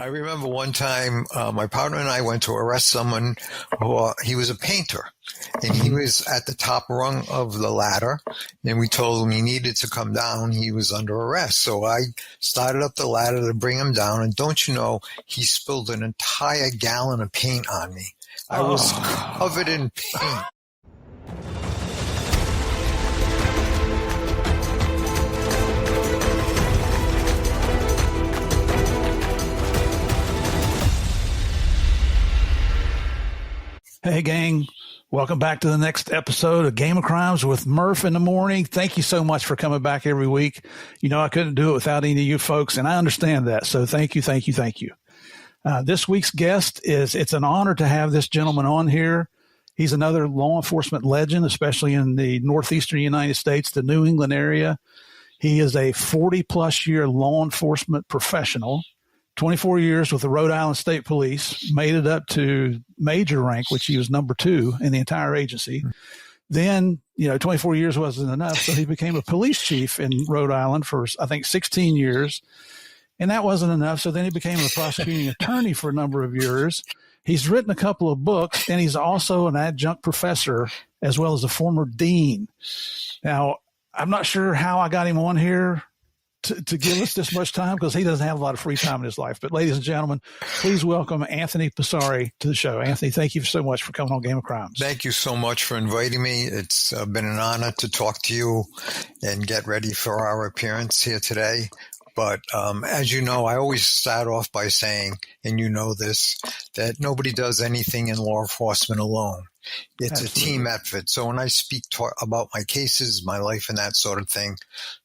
I remember one time my partner and I went to arrest someone who he was a painter, and he was at the top rung of the ladder, and we told him he needed to come down. He was under arrest. So I started up the ladder to bring him down, and don't you know, he spilled an entire gallon of paint on me. I was covered in paint. Hey, gang. Welcome back to the next episode of Game of Crimes with Murph in the morning. Thank you so much for coming back every week. You know, I couldn't do it without any of you folks, and I understand that. So thank you. This week's guest it's an honor to have this gentleman on here. He's another law enforcement legend, especially in the northeastern United States, the New England area. He is a 40-plus year law enforcement professional. 24 years with the Rhode Island State Police, made it up to major rank, which he was number 2 in the entire agency. Then, 24 years wasn't enough, so he became a police chief in Rhode Island for, I think, 16 years. And that wasn't enough, so then he became a prosecuting attorney for a number of years. He's written a couple of books, and he's also an adjunct professor as well as a former dean. Now, I'm not sure how I got him on here to give us this much time because he doesn't have a lot of free time in his life. But ladies and gentlemen, please welcome Anthony Pesare to the show. Anthony, thank you so much for coming on Game of Crimes. Thank you so much for inviting me. It's been an honor to talk to you and get ready for our appearance here today. But as you know, I always start off by saying, and you know this, that nobody does anything in law enforcement alone. It's Absolutely. A team effort. So when I speak about my cases, my life, and that sort of thing,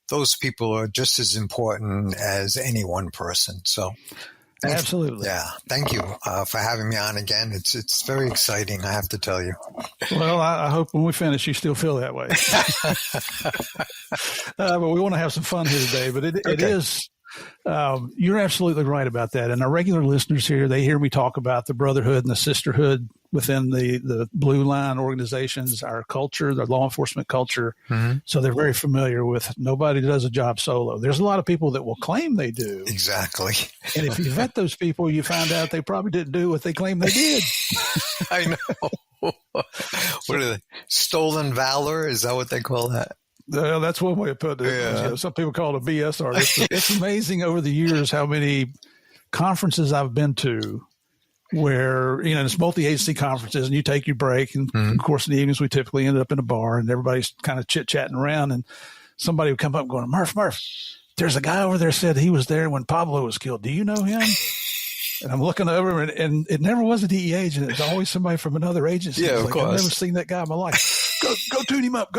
those people are just as important as any one person. So Absolutely. Thank you for having me on again. It's very exciting, I have to tell you. Well, I hope when we finish, you still feel that way. But we want to have some fun here today. But it is, you're absolutely right about that. And our regular listeners here, they hear me talk about the brotherhood and the sisterhood within the Blue Line organizations, our culture, the law enforcement culture. Mm-hmm. So they're very familiar with nobody does a job solo. There's a lot of people that will claim they do. Exactly. And if you vet those people, you find out they probably didn't do what they claim they did. I know. What are they? Stolen valor? Is that what they call that? That's one way to put it. Yeah. Some people call it a BS artist. It's amazing over the years how many conferences I've been to where, it's multi-agency conferences and you take your break. And of course, in the evenings, we typically end up in a bar and everybody's kind of chit-chatting around. And somebody would come up going, Murph, there's a guy over there said he was there when Pablo was killed. Do you know him? And I'm looking over and it never was a DEA agent. It's always somebody from another agency. Yeah, of course. I've never seen that guy in my life. Go tune him up.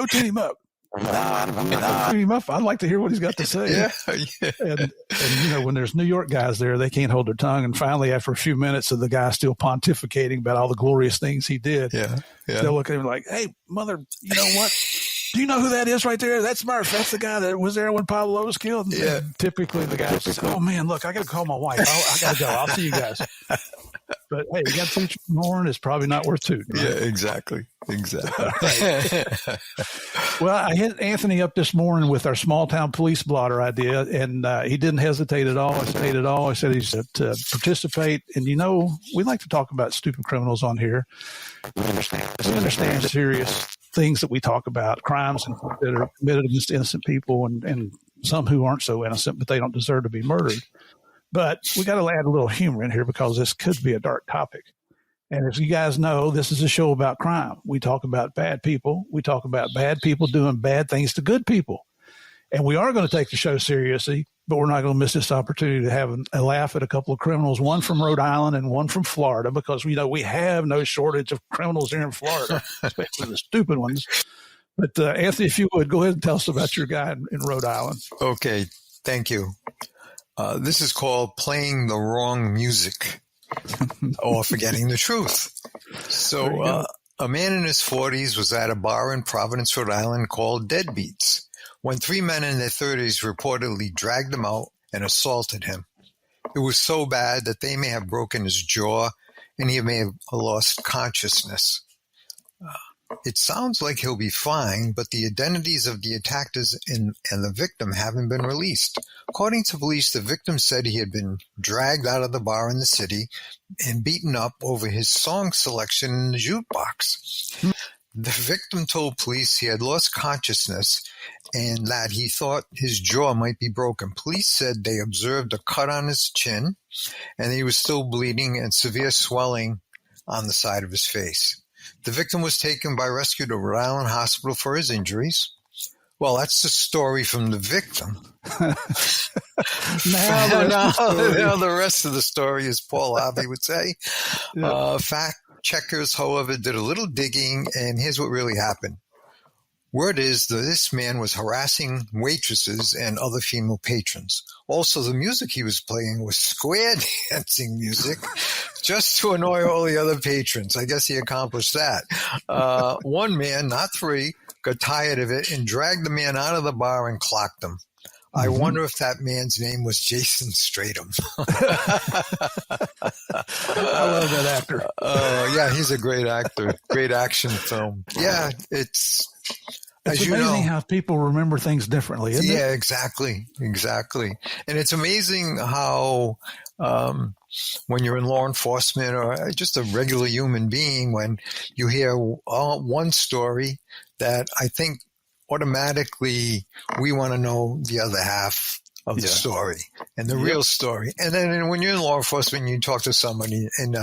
I'd like to hear what he's got to say. Yeah. And when there's New York guys there, they can't hold their tongue. And finally, after a few minutes of the guy still pontificating about all the glorious things he did, they'll look at him like, hey, mother, you know what? Do you know who that is right there? That's Murph. That's the guy that was there when Pablo was killed. And typically the guy says, oh, man, look, I got to call my wife. I got to go. I'll see you guys. But, hey, you got to teach from horn. It's probably not worth tooting. Right? Yeah, exactly. Well, I hit Anthony up this morning with our small town police blotter idea, and he didn't hesitate at all. I said he's to participate. And, we like to talk about stupid criminals on here. We understand serious things that we talk about, crimes that are committed against innocent people and some who aren't so innocent, but they don't deserve to be murdered. But we got to add a little humor in here because this could be a dark topic. And as you guys know, this is a show about crime. We talk about bad people. We talk about bad people doing bad things to good people. And we are going to take the show seriously, but we're not going to miss this opportunity to have a laugh at a couple of criminals, one from Rhode Island and one from Florida, because we have no shortage of criminals here in Florida, especially the stupid ones. But Anthony, if you would, go ahead and tell us about your guy in Rhode Island. Okay, thank you. This is called playing the wrong music or forgetting the truth. So a man in his 40s was at a bar in Providence, Rhode Island called Deadbeats when 3 men in their 30s reportedly dragged him out and assaulted him. It was so bad that they may have broken his jaw and he may have lost consciousness. It sounds like he'll be fine, but the identities of the attackers and the victim haven't been released. According to police, the victim said he had been dragged out of the bar in the city and beaten up over his song selection in the jukebox. The victim told police he had lost consciousness and that he thought his jaw might be broken. Police said they observed a cut on his chin and he was still bleeding and severe swelling on the side of his face. The victim was taken by rescue to Rhode Island Hospital for his injuries. Well, that's the story from the victim. Now the rest of the story, as Paul Harvey would say. Yeah. Fact checkers, however, did a little digging, and here's what really happened. Word is that this man was harassing waitresses and other female patrons. Also, the music he was playing was square dancing music just to annoy all the other patrons. I guess he accomplished that. One man, not three, got tired of it and dragged the man out of the bar and clocked him. I wonder if that man's name was Jason Stratham. I love that actor. Yeah, he's a great actor. Great action film. Yeah, it's amazing how people remember things differently, isn't it? Yeah, exactly. And it's amazing how when you're in law enforcement or just a regular human being, when you hear one story that I think automatically we want to know the other half of the story and the real story. And then when you're in law enforcement, you talk to somebody and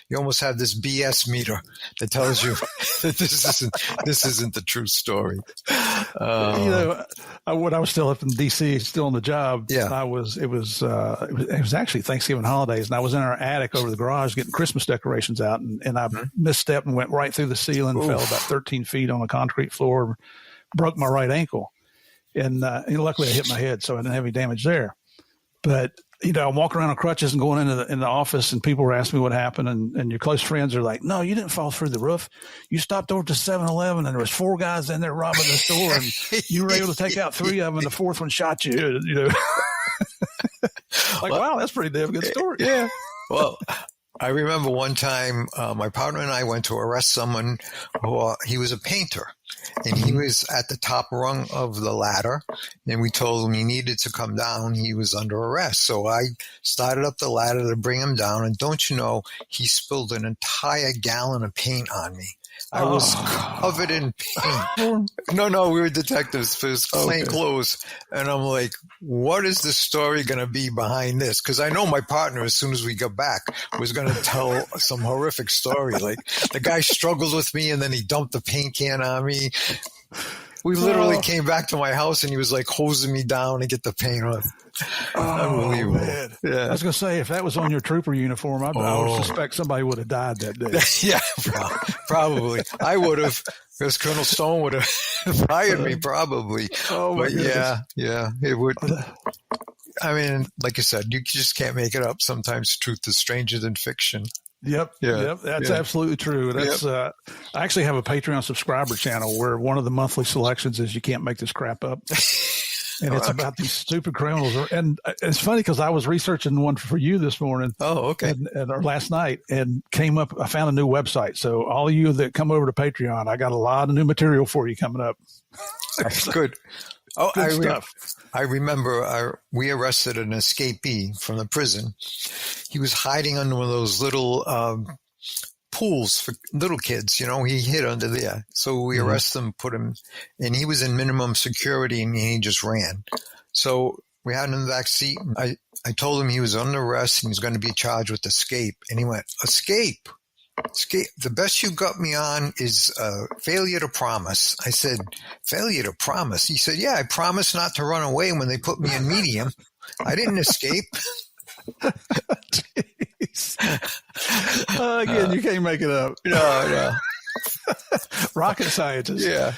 you almost have this BS meter that tells you that this isn't the true story. When I was still up in D.C., still on the job, it was actually Thanksgiving holidays, and I was in our attic over the garage getting Christmas decorations out, and I misstepped and went right through the ceiling, fell about 13 feet on the concrete floor, broke my right ankle. And luckily I hit my head, so I didn't have any damage there. But, I'm walking around on crutches and going in the office, and people were asking me what happened. And your close friends are like, no, you didn't fall through the roof. You stopped over to 7-Eleven, and there was 4 guys in there robbing the store, and you were able to take out 3 of them, and the 4th one shot you, Wow, that's a pretty damn good story. Yeah. Well, I remember one time my partner and I went to arrest someone who he was a painter. And he was at the top rung of the ladder, and we told him he needed to come down. He was under arrest. So I started up the ladder to bring him down, and don't you know, he spilled an entire gallon of paint on me. I was covered in paint. No, we were detectives for his plain clothes. And I'm like, what is the story going to be behind this? Because I know my partner, as soon as we got back, was going to tell some horrific story. Like, the guy struggled with me, and then he dumped the paint can on me. We literally came back to my house, and he was like hosing me down to get the paint off. Unbelievable. Man. Yeah. I was going to say, if that was on your trooper uniform, I would suspect somebody would have died that day. Yeah, probably. I would have, because Colonel Stone would have fired me probably. Oh, my goodness. Yeah, it would. I mean, like you said, you just can't make it up. Sometimes truth is stranger than fiction. Yep. That's absolutely true. That's I actually have a Patreon subscriber channel where one of the monthly selections is "You Can't Make This Crap Up," and it's about these stupid criminals. And it's funny because I was researching one for you this morning. Oh, okay. Or last night, and came up. I found a new website. So all of you that come over to Patreon, I got a lot of new material for you coming up. That's good. Oh, stuff. I remember we arrested an escapee from the prison. He was hiding under one of those little pools for little kids. He hid under there. So we arrested him, put him, and he was in minimum security, and he just ran. So we had him in the back seat. I told him he was under arrest and he was going to be charged with escape. And he went, escape? The best you got me on is failure to promise. I said, failure to promise? He said, yeah, I promised not to run away when they put me in medium. I didn't escape. Again, you can't make it up. No. Rocket scientist. Yeah.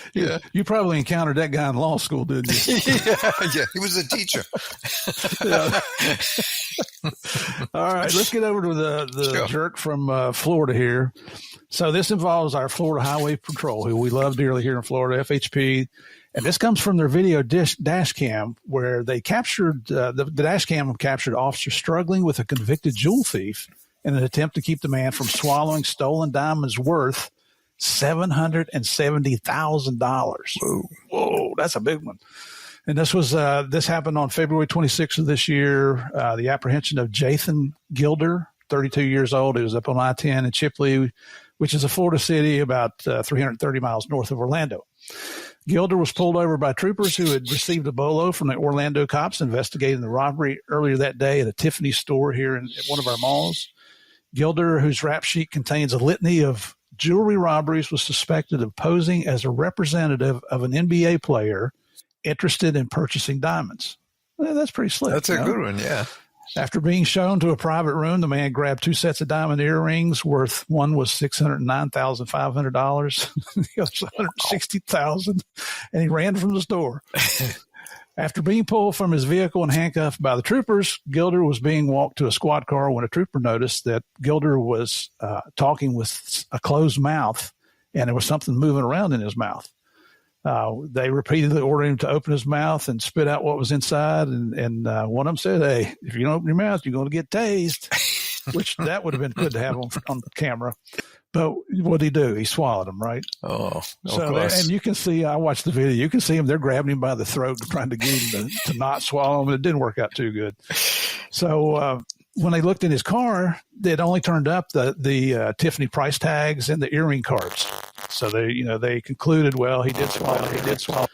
You probably encountered that guy in law school, didn't you? Yeah. He was a teacher. All right, let's get over to the jerk from Florida here. So this involves our Florida Highway Patrol, who we love dearly here in Florida, FHP. And this comes from their video dash cam, where they captured the dash cam captured officers struggling with a convicted jewel thief in an attempt to keep the man from swallowing stolen diamonds worth $770,000. Whoa, that's a big one. And this happened on February 26th of this year. The apprehension of Jathan Gilder, 32 years old. He was up on I-10 in Chipley, which is a Florida city about 330 miles north of Orlando. Gilder was pulled over by troopers who had received a bolo from the Orlando cops investigating the robbery earlier that day at a Tiffany store here at one of our malls. Gilder, whose rap sheet contains a litany of jewelry robberies, was suspected of posing as a representative of an NBA player interested in purchasing diamonds. Well, that's pretty slick. That's a good one, yeah. After being shown to a private room, the man grabbed 2 sets of diamond earrings worth, one was $609,500, the other $160,000, and he ran from the store. After being pulled from his vehicle and handcuffed by the troopers, Gilder was being walked to a squad car when a trooper noticed that Gilder was talking with a closed mouth, and there was something moving around in his mouth. They repeatedly ordered him to open his mouth and spit out what was inside. And one of them said, "Hey, if you don't open your mouth, you're going to get tased," which that would have been good to have on camera. But what did he do? He swallowed him, right? Oh, so and you can see, I watched the video. You can see him. They're grabbing him by the throat, trying to get him to not swallow him. It didn't work out too good. So when they looked in his car, they'd only turned up the Tiffany price tags and the earring cards. So they concluded, well, he did swallow.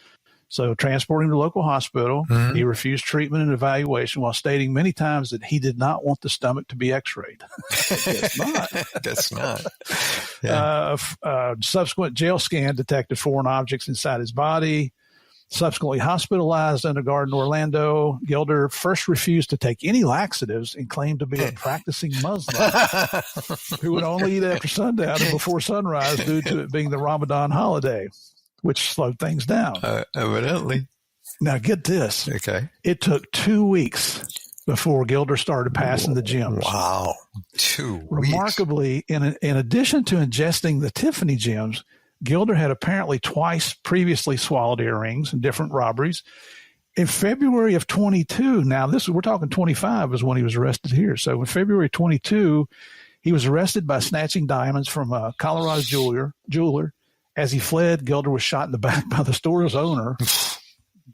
So transporting him to a local hospital, he refused treatment and evaluation while stating many times that he did not want the stomach to be x-rayed. Guess not. That's not. Yeah. Subsequent jail scan detected foreign objects inside his body. Subsequently hospitalized under guard in Orlando, Gilder first refused to take any laxatives and claimed to be a practicing Muslim who would only eat after sundown and before sunrise due to it being the Ramadan holiday, which slowed things down. Evidently. Now get this. Okay. It took 2 weeks before Gilder started passing the gems. Wow. 2 weeks. Remarkably, in addition to ingesting the Tiffany gems, Gilder had apparently twice previously swallowed earrings in different robberies. In February of 22, now we're talking 25 is when he was arrested here. So in February 22, he was arrested by snatching diamonds from a Colorado jeweler. As he fled, Gilder was shot in the back by the store's owner.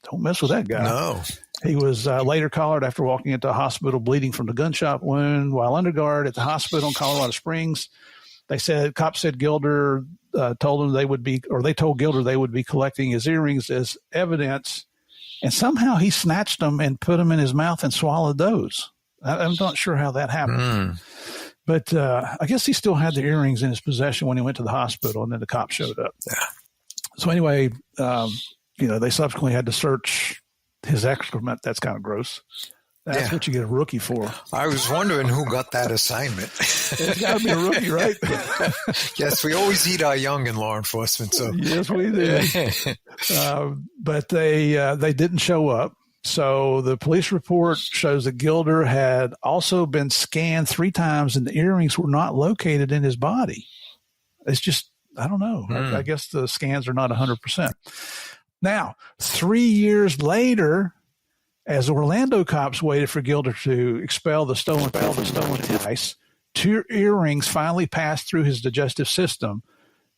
Don't mess with that guy. No. He was later collared after walking into a hospital bleeding from the gunshot wound while under guard at the hospital in Colorado Springs. Cops said Gilder told Gilder they would be collecting his earrings as evidence, and somehow he snatched them and put them in his mouth and swallowed those. I'm not sure how that happened, but I guess he still had the earrings in his possession when he went to the hospital, and then the cops showed up. Yeah. So anyway, they subsequently had to search his excrement. That's kind of gross. That's what you get a rookie for. I was wondering who got that assignment. It's got to be a rookie, right? Yes, we always eat our young in law enforcement. So yes, we do. But they didn't show up. So the police report shows that Gilder had also been scanned 3 times, and the earrings were not located in his body. It's just, I don't know. I guess the scans are not 100%. Now, 3 years later, as Orlando cops waited for Gilder to expel the stolen device, 2 earrings finally passed through his digestive system,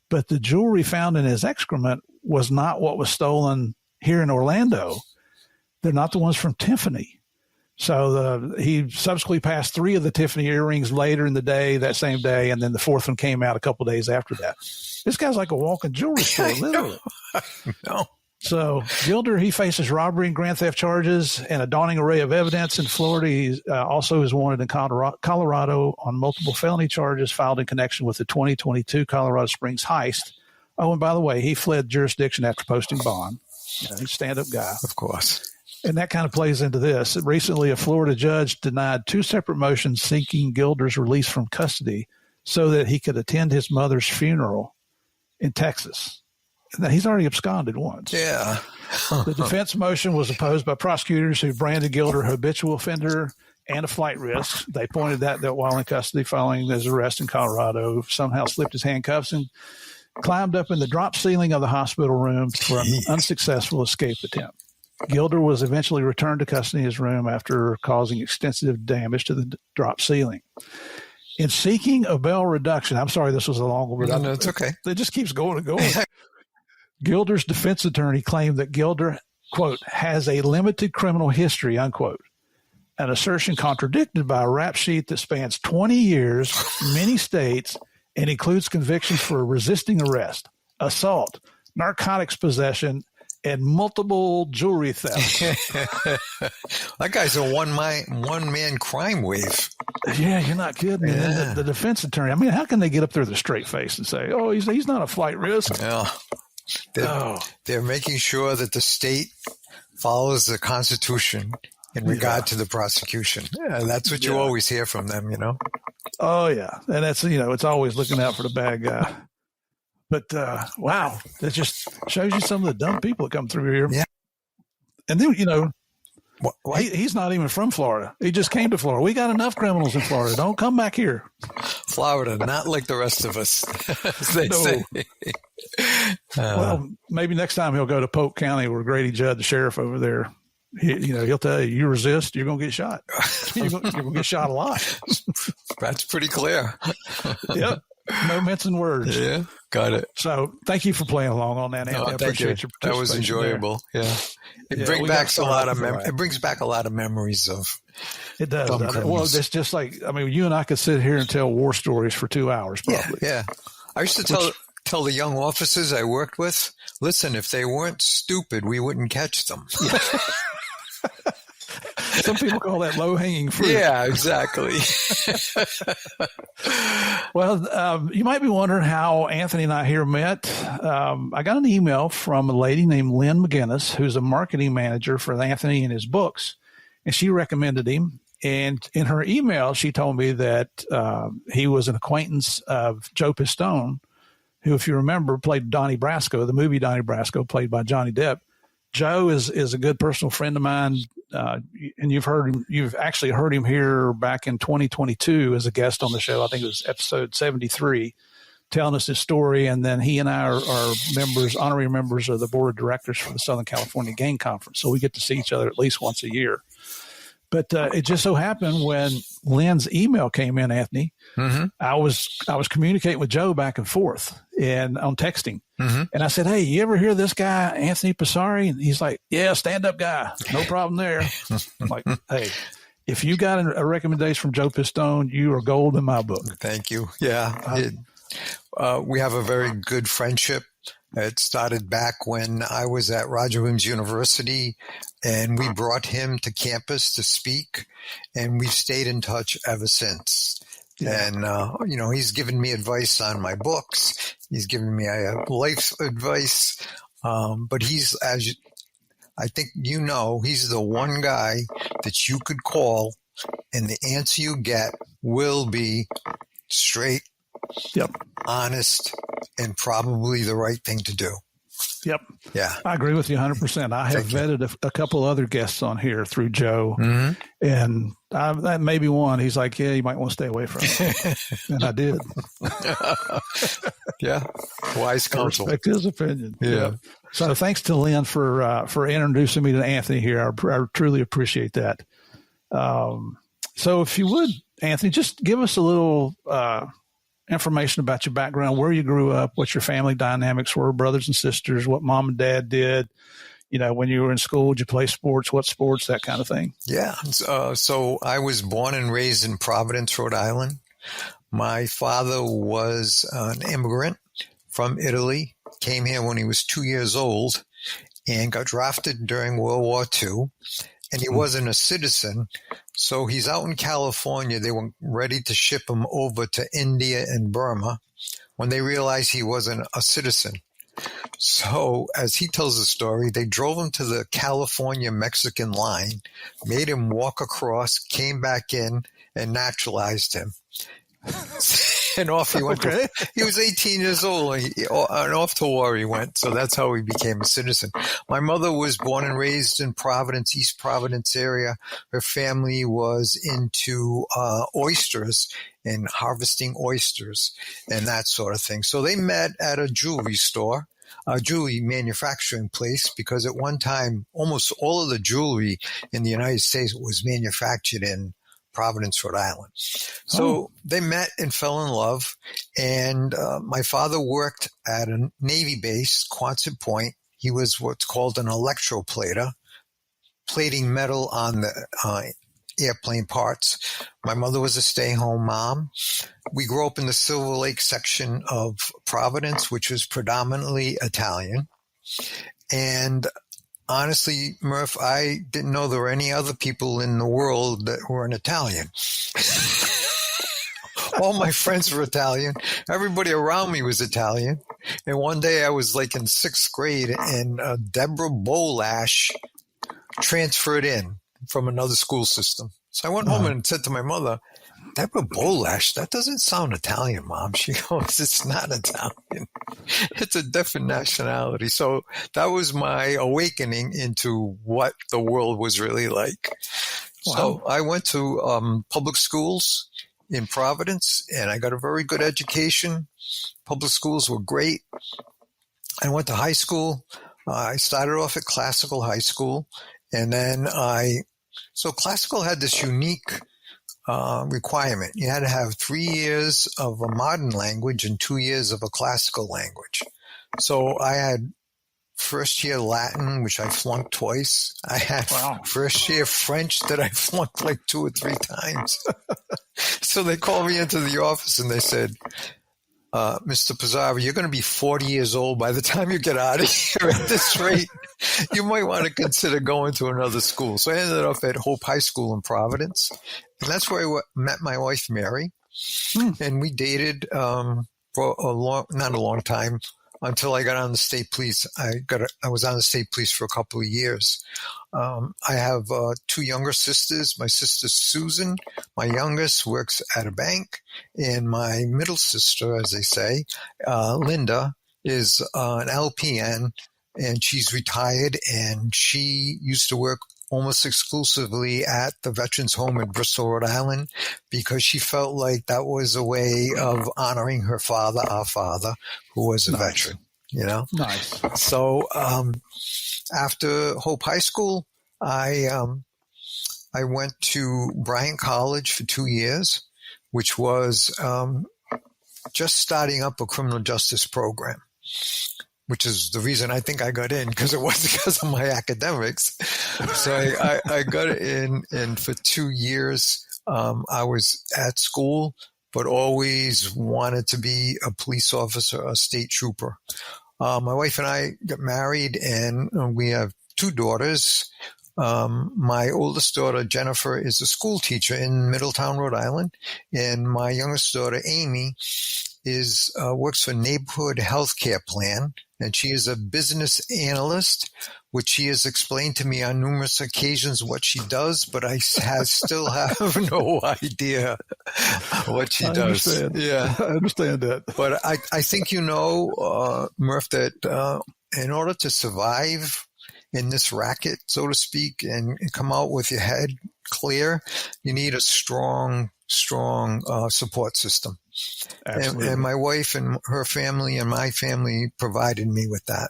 but the jewelry found in his excrement was not what was stolen here in Orlando. They're not the ones from Tiffany. So he subsequently passed 3 of the Tiffany earrings later in the day, that same day, and then the 4th one came out a couple of days after that. This guy's like a walking jewelry store, literally. No. So Gilder, he faces robbery and grand theft charges and a daunting array of evidence in Florida. He also is wanted in Colorado on multiple felony charges filed in connection with the 2022 Colorado Springs heist. Oh, and by the way, he fled jurisdiction after posting bond. He's a stand-up guy. Of course. And that kind of plays into this. Recently, a Florida judge denied 2 separate motions seeking Gilder's release from custody so that he could attend his mother's funeral in Texas. Now, he's already absconded once. Yeah. The defense motion was opposed by prosecutors who branded Gilder a habitual offender and a flight risk. They pointed that while in custody following his arrest in Colorado, somehow slipped his handcuffs and climbed up in the drop ceiling of the hospital room for an unsuccessful escape attempt. Gilder was eventually returned to custody in his room after causing extensive damage to the drop ceiling. In seeking a bail reduction, I'm sorry this was a long one, but No, it's okay. It just keeps going and going. Gilder's defense attorney claimed that Gilder, quote, has a limited criminal history, unquote, an assertion contradicted by a rap sheet that spans 20 years, many states, and includes convictions for resisting arrest, assault, narcotics possession, and multiple jewelry thefts. That guy's a one-man crime wave. Yeah, you're not kidding. Yeah. And the defense attorney, I mean, how can they get up there with a straight face and say, oh, he's not a flight risk? Yeah. They're making sure that the state follows the Constitution in regard to the prosecution. Yeah, that's what you always hear from them, you know? Oh, yeah. And that's, it's always looking out for the bad guy. But, wow, that just shows you some of the dumb people that come through here. Yeah. And then, he's not even from Florida. He just came to Florida. We got enough criminals in Florida. Don't come back here. Florida, not like the rest of us, as they say. Well, maybe next time he'll go to Polk County where Grady Judd, the sheriff over there, he'll tell you, you resist, you're going to get shot. You're going to get shot a lot. That's pretty clear. Yep. No mincing words. Yeah, got it. So thank you for playing along on that, Anthony. I appreciate your participation. That was enjoyable. There. Yeah. It brings back a lot of memories of. It does. Well, it's just like, you and I could sit here and tell war stories for 2 hours probably. Yeah. I used to tell the young officers I worked with, listen, if they weren't stupid, we wouldn't catch them. Yeah. Some people call that low-hanging fruit. Yeah, exactly. Well, you might be wondering how Anthony and I here met. I got an email from a lady named Lynn McGinnis, who's a marketing manager for Anthony and his books, and she recommended him. And in her email, she told me that he was an acquaintance of Joe Pistone, who, if you remember, played Donnie Brasco, the movie Donnie Brasco, played by Johnny Depp. Joe is a good personal friend of mine, and you've actually heard him here back in 2022 as a guest on the show. I think it was episode 73, telling us his story. And then he and I are honorary members of the board of directors for the Southern California Gang Conference. So we get to see each other at least once a year. But it just so happened when Lynn's email came in, Anthony, I was communicating with Joe back and forth and on texting. And I said, hey, you ever hear this guy, Anthony Pesare? And he's like, yeah, stand-up guy. No problem there. I'm like, hey, if you got a recommendation from Joe Pistone, you are gold in my book. Thank you. Yeah. We have a very good friendship. It started back when I was at Roger Williams University, and we brought him to campus to speak, and we've stayed in touch ever since. Yeah. And, he's given me advice on my books. He's given me life advice. But I think he's the one guy that you could call, and the answer you get will be straight, honest, and probably the right thing to do. Yep. Yeah. I agree with you 100%. I have vetted a couple other guests on here through Joe, and that may be one. He's like, yeah, you might want to stay away from it. And I did. Yeah. Wise counsel. I respect his opinion. Yeah. So thanks to Lynn for introducing me to Anthony here. I truly appreciate that. So if you would, Anthony, just give us a little information about your background, where you grew up, what your family dynamics were, brothers and sisters, what mom and dad did, when you were in school, did you play sports, what sports, that kind of thing. Yeah. So I was born and raised in Providence, Rhode Island. My father was an immigrant from Italy, came here when he was 2 years old and got drafted during World War II. And he wasn't a citizen, so he's out in California. They were ready to ship him over to India and Burma when they realized he wasn't a citizen. So, as he tells the story, they drove him to the California-Mexican line, made him walk across, came back in, and naturalized him. And off he went. Okay. He was 18 years old, and off to war he went. So that's how he became a citizen. My mother was born and raised in Providence, East Providence area. Her family was into oysters and harvesting oysters and that sort of thing. So they met at a jewelry store, a jewelry manufacturing place, because at one time, almost all of the jewelry in the United States was manufactured in Providence, Rhode Island. So they met and fell in love. And my father worked at a Navy base, Quonset Point. He was what's called an electroplater, plating metal on the airplane parts. My mother was a stay-home mom. We grew up in the Silver Lake section of Providence, which was predominantly Italian. And honestly, Murph, I didn't know there were any other people in the world that were an Italian. All my friends were Italian. Everybody around me was Italian. And one day I was like in 6th grade, and Deborah Bolash transferred in from another school system. So I went home and said to my mother, Deborah Bolash, that doesn't sound Italian, Mom. She goes, it's not Italian. It's a different nationality. So that was my awakening into what the world was really like. Wow. So I went to public schools in Providence, and I got a very good education. Public schools were great. I went to high school. I started off at classical high school, and then so classical had this unique requirement. You had to have 3 years of a modern language and 2 years of a classical language. So I had first year Latin, which I flunked twice. I had first year French that I flunked like 2 or 3 times. So they called me into the office and they said, Mr. Pesare, you're going to be 40 years old by the time you get out of here. At this rate, you might want to consider going to another school. So I ended up at Hope High School in Providence. And that's where I met my wife, Mary. And we dated for not a long time, until I got on the state police. I was on the state police for a couple of years. I have 2 younger sisters. My sister Susan, my youngest, works at a bank, and my middle sister, as they say, Linda, is an LPN, and she's retired, and she used to work almost exclusively at the Veterans Home in Bristol, Rhode Island, because she felt like that was a way of honoring her father, our father, who was a veteran, you know? Nice. So after Hope High School, I went to Bryant College for 2 years, which was just starting up a criminal justice program, which is the reason I think I got in, because it was because of my academics. So I got in, and for 2 years, I was at school, but always wanted to be a police officer, a state trooper. My wife and I got married, and we have 2 daughters. My oldest daughter, Jennifer, is a school teacher in Middletown, Rhode Island, and my youngest daughter, Amy, works for Neighborhood Healthcare Plan, and she is a business analyst, which she has explained to me on numerous occasions what she does, but I still have no idea what she does. Yeah, I understand that. But I think Murph, that in order to survive in this racket, so to speak, and come out with your head clear, you need a strong support system. And my wife and her family and my family provided me with that.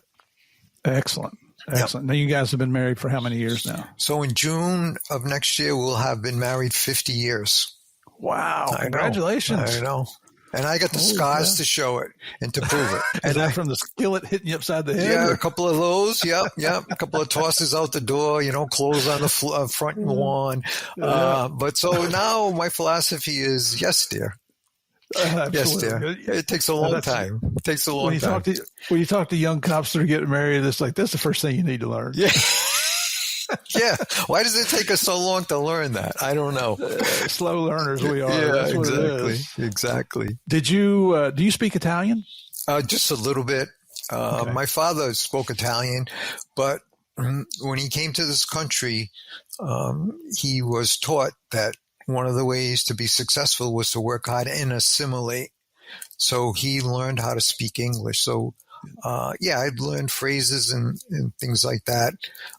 Excellent. Yep. Now, you guys have been married for how many years now? So in June of next year, we'll have been married 50 years. Wow. Congratulations. I know. And I got the scars to show it and to prove it. And that from the skillet hitting you upside the head? Yeah, a couple of those. Yep. A couple of tosses out the door, clothes on the front lawn. But so now my philosophy is, yes, dear. Yes, dear. It takes a long time. It takes a long time. When you talk to young cops that are getting married, it's like, that's the first thing you need to learn. Yeah. Yeah. Why does it take us so long to learn that? I don't know. Slow learners we are. Yeah, that's what exactly. It is. Exactly. Did you, do you speak Italian? Just a little bit. Okay. My father spoke Italian, but when he came to this country, he was taught that one of the ways to be successful was to work hard and assimilate. So he learned how to speak English. So, I've learned phrases and things like that.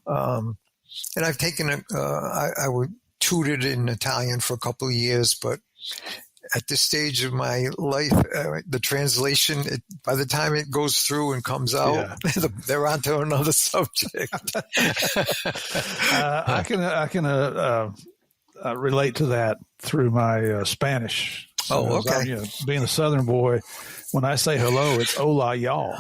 And I've taken I was tutored in Italian for a couple of years, but at this stage of my life, the translation, by the time it goes through and comes out, they're on to another subject. I can relate to that through my Spanish. So Oh, okay. Being a Southern boy, when I say hello, it's hola, y'all.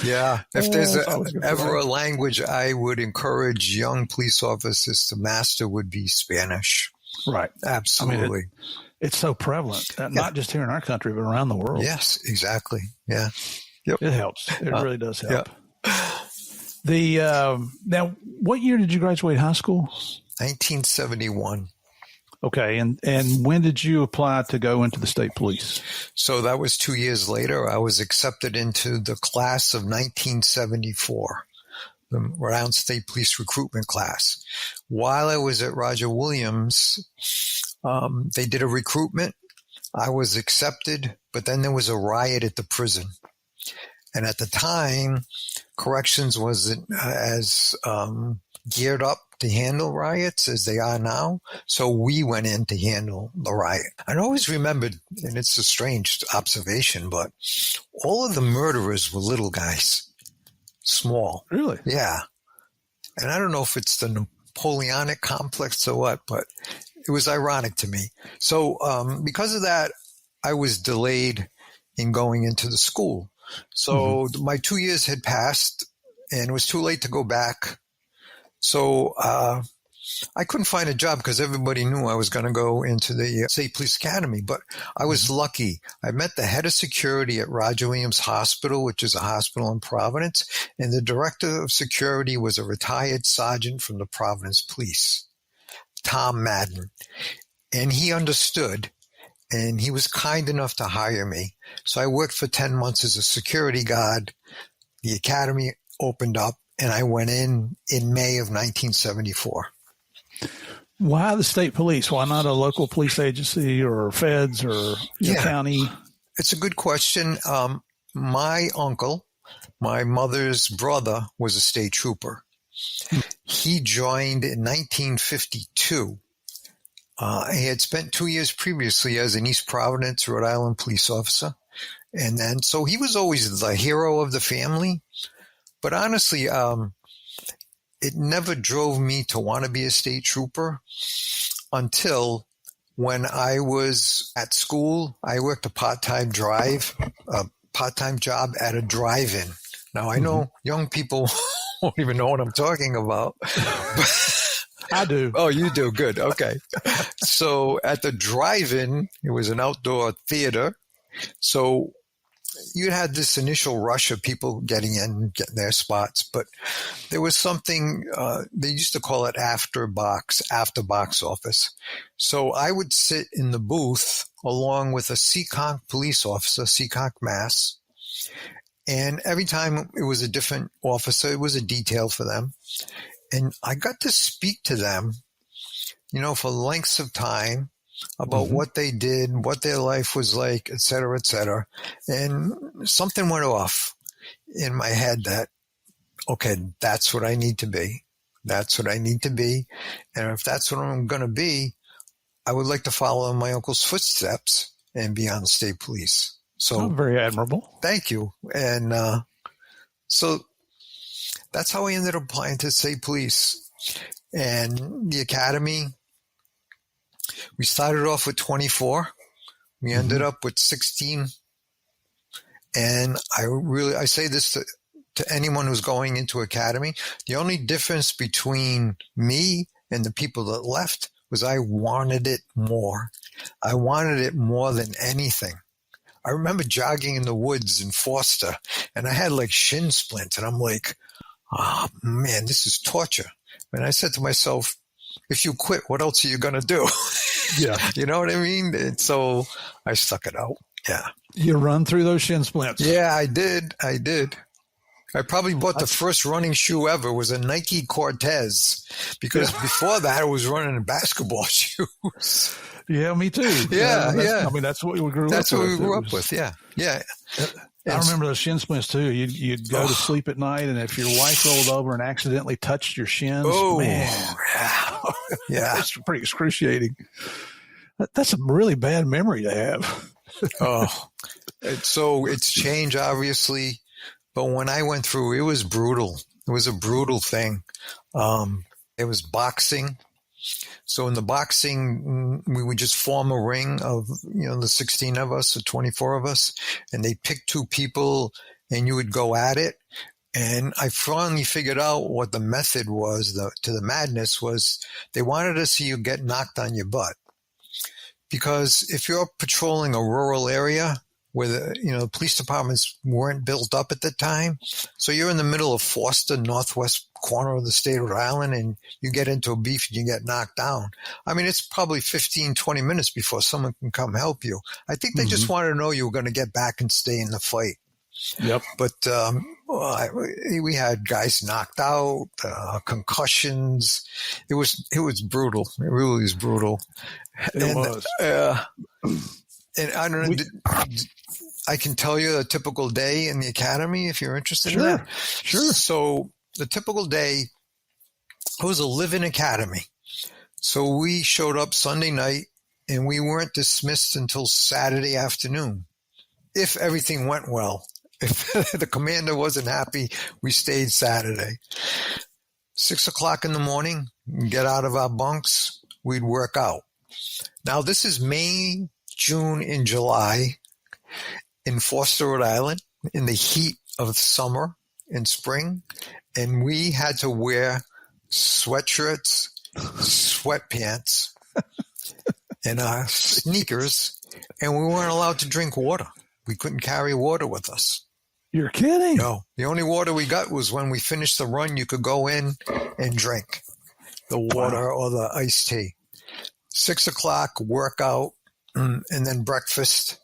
Yeah. If there's ever a a language I would encourage young police officers to master would be Spanish. Right. Absolutely. I mean, it's so prevalent, not just here in our country, but around the world. Yes, exactly. Yeah. Yep. It helps. It really does help. Yeah. Now, what year did you graduate high school? 1971. Okay. And when did you apply to go into the state police? So that was 2 years later. I was accepted into the class of 1974, the Rhode Island State Police recruitment class. While I was at Roger Williams, they did a recruitment. I was accepted, but then there was a riot at the prison. And at the time, corrections wasn't as geared up to handle riots as they are now. So we went in to handle the riot. I always remembered, and it's a strange observation, but all of the murderers were little guys, small. Really? Yeah. And I don't know if it's the Napoleonic complex or what, but it was ironic to me. So because of that, I was delayed in going into the school. So my 2 years had passed and it was too late to go back. So I couldn't find a job because everybody knew I was going to go into the State Police Academy. But I was lucky. I met the head of security at Roger Williams Hospital, which is a hospital in Providence. And the director of security was a retired sergeant from the Providence Police, Tom Madden. And he understood. And he was kind enough to hire me. So I worked for 10 months as a security guard. The academy opened up and I went in May of 1974. Why the state police? Why not a local police agency or feds or county? It's a good question. My uncle, my mother's brother, was a state trooper. He joined in 1952. He had spent 2 years previously as an East Providence, Rhode Island police officer. And then, so he was always the hero of the family. But honestly, it never drove me to want to be a state trooper until when I was at school. I worked a part-time job at a drive-in. Now, I know young people won't even know what I'm talking about. I do. Oh, you do? Good. Okay. So at the drive-in, it was an outdoor theater. So you had this initial rush of people getting in, getting their spots, but there was something, they used to call it after box office. So I would sit in the booth along with a Seekonk police officer, Seekonk, Mass. And every time it was a different officer, it was a detail for them. And I got to speak to them, for lengths of time about what they did, what their life was like, et cetera, et cetera. And something went off in my head that, okay, that's what I need to be. That's what I need to be. And if that's what I'm going to be, I would like to follow in my uncle's footsteps and be on the state police. So very admirable. Thank you. And so that's how I ended up applying to state police. And the academy, we started off with 24. We ended up with 16. And I say this to anyone who's going into academy. The only difference between me and the people that left was I wanted it more. I wanted it more than anything. I remember jogging in the woods in Foster, and I had like shin splints, and I'm like, oh man, this is torture. And I said to myself, if you quit, what else are you going to do? Yeah. You know what I mean? And so I stuck it out. Yeah. You run through those shin splints. Yeah, I did. I probably bought the first running shoe ever was a Nike Cortez because before that I was running basketball shoes. Yeah, me too. Yeah. I mean, that's what we grew up with. That's what we grew up with. Yeah. I remember those shin splints too. You'd go to sleep at night, and if your wife rolled over and accidentally touched your shins, man, yeah, it's pretty excruciating. That's a really bad memory to have. So it's changed, obviously, but when I went through, it was brutal. It was a brutal thing. It was boxing. So in the boxing, we would just form a ring of, the 16 of us or 24 of us, and they'd pick two people and you would go at it. And I finally figured out what the method was to the madness was they wanted to see you get knocked on your butt. Because if you're patrolling a rural area where the police departments weren't built up at the time, so you're in the middle of Foster, northwest corner of the state of Rhode Island, and you get into a beef and you get knocked down. I mean, it's probably 15, 20 minutes before someone can come help you. I think they just wanted to know you were going to get back and stay in the fight. Yep. But we had guys knocked out, concussions. It was brutal. It really was brutal. It was. And I don't know. I can tell you a typical day in the academy if you're interested in that. Sure. So the typical day, it was a live-in academy. So we showed up Sunday night and we weren't dismissed until Saturday afternoon. If everything went well. If the commander wasn't happy, we stayed Saturday. 6 o'clock in the morning, get out of our bunks, we'd work out. Now this is May, June, and July in Foster, Rhode Island, in the heat of summer and spring, and we had to wear sweatshirts, sweatpants, and our sneakers, and we weren't allowed to drink water. We couldn't carry water with us. You're kidding? No. The only water we got was when we finished the run, you could go in and drink the water or the iced tea. 6 o'clock, workout, and then breakfast,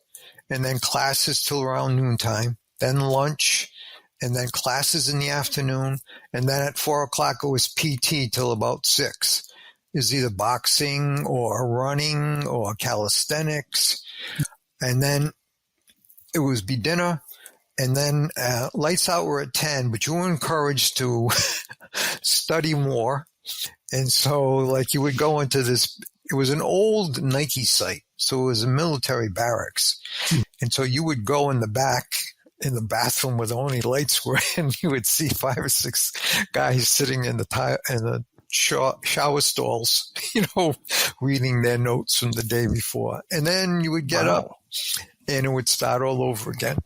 and then classes till around noontime, then lunch, and then classes in the afternoon, and then at 4 o'clock it was PT till about 6. It was either boxing or running or calisthenics, and then it was be dinner, and then lights out were at 10, but you were encouraged to study more. And so you would go into this, it was an old Nike site. So it was a military barracks. And so you would go in the back in the bathroom where the only lights were, and you would see 5 or 6 guys sitting in the shower stalls, reading their notes from the day before. And then you would get up and it would start all over again.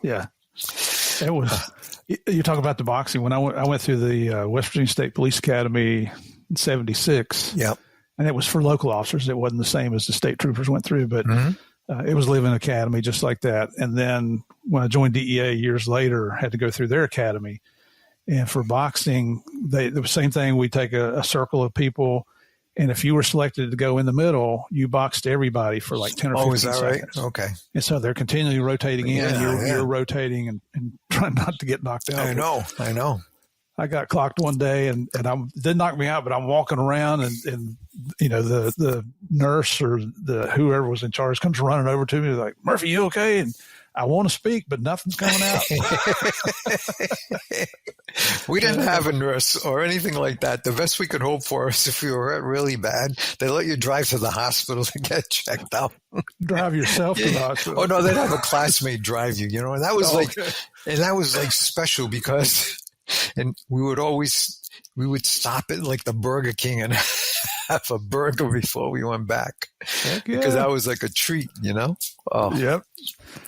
Yeah. It was, you talk about the boxing. When I went through the West Virginia State Police Academy in 76. Yep. And it was for local officers. It wasn't the same as the state troopers went through, but it was live-in academy just like that. And then when I joined DEA years later, had to go through their academy. And for boxing, the same thing. We take a circle of people, and if you were selected to go in the middle, you boxed everybody for 10 or 15 is that seconds. Right? Okay. And so they're continually rotating in. You're rotating and trying not to get knocked out. I know. I got clocked one day and didn't knock me out, but I'm walking around and the nurse or whoever was in charge comes running over to me like, "Murphy, you okay?" And I want to speak, but nothing's coming out. We didn't have a nurse or anything like that. The best we could hope for is if you were hurt really bad, they let you drive to the hospital to get checked out. Drive yourself to the hospital. Oh no, they'd have a classmate drive you, and that was and that was special because, and we would stop at the Burger King and have a burger before we went back because that was like a treat, Oh. Yep.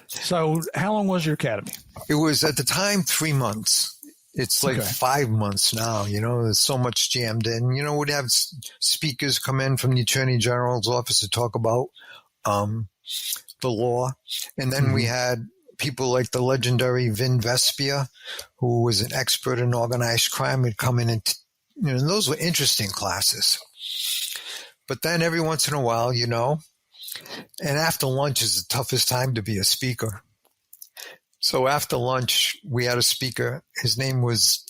So how long was your academy? It was at the time 3 months. It's 5 months now, there's so much jammed in. We'd have speakers come in from the Attorney General's office to talk about the law. And then we had people like the legendary Vin Vespia, who was an expert in organized crime, would come in and, and those were interesting classes. But then every once in a while, and after lunch is the toughest time to be a speaker. So after lunch, we had a speaker. His name was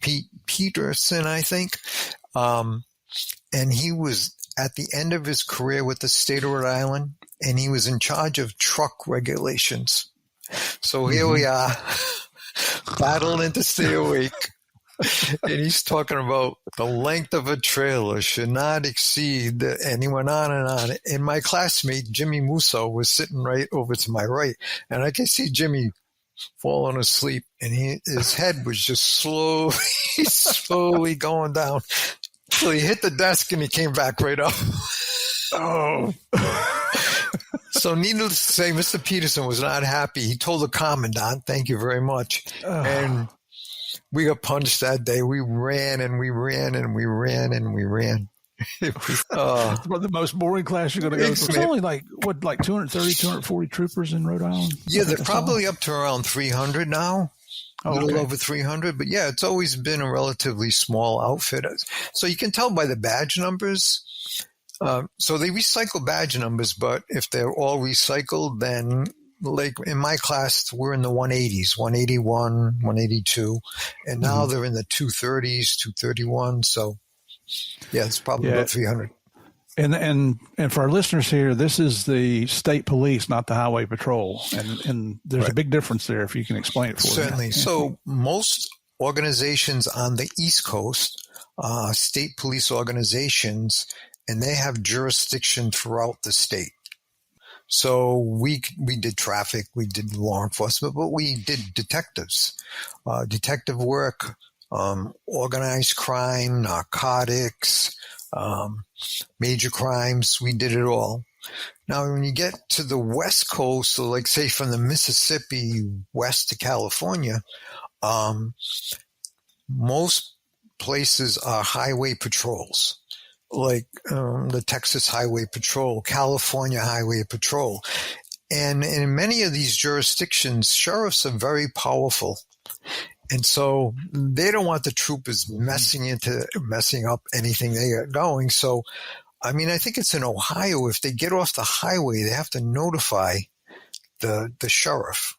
Pete Peterson, I think. And he was at the end of his career with the state of Rhode Island, and he was in charge of truck regulations. So here we are, battling to stay awake. And he's talking about the length of a trailer should not exceed, and he went on and on. And my classmate, Jimmy Musso, was sitting right over to my right. And I could see Jimmy falling asleep, and his head was just slowly going down. So he hit the desk and he came back right up. Oh. So needless to say, Mr. Peterson was not happy. He told the commandant, thank you very much. And we got punched that day. We ran and we ran and we ran and we ran. It was the most boring class you're going to go to. It's only like 230, 240 troopers in Rhode Island? Yeah, they're probably up to around 300 now. A little over 300. But yeah, it's always been a relatively small outfit. So you can tell by the badge numbers. So they recycle badge numbers, but if they're all recycled, then like in my class, we're in the 180s, 181, 182. And now they're in the 230s, 231. So yeah, it's probably about 300. And for our listeners here, this is the state police, not the highway patrol. And there's a big difference there, if you can explain it for me. Certainly. So most organizations on the East Coast, state police organizations, and they have jurisdiction throughout the state. So we did traffic, we did law enforcement, but we did detectives, detective work, organized crime, narcotics, major crimes. We did it all. Now, when you get to the West Coast, so like say from the Mississippi west to California, most places are highway patrols, like the Texas Highway Patrol, California Highway Patrol. And in many of these jurisdictions, sheriffs are very powerful. And so they don't want the troopers messing up anything they are going. So, I mean, I think it's in Ohio. If they get off the highway, they have to notify the sheriff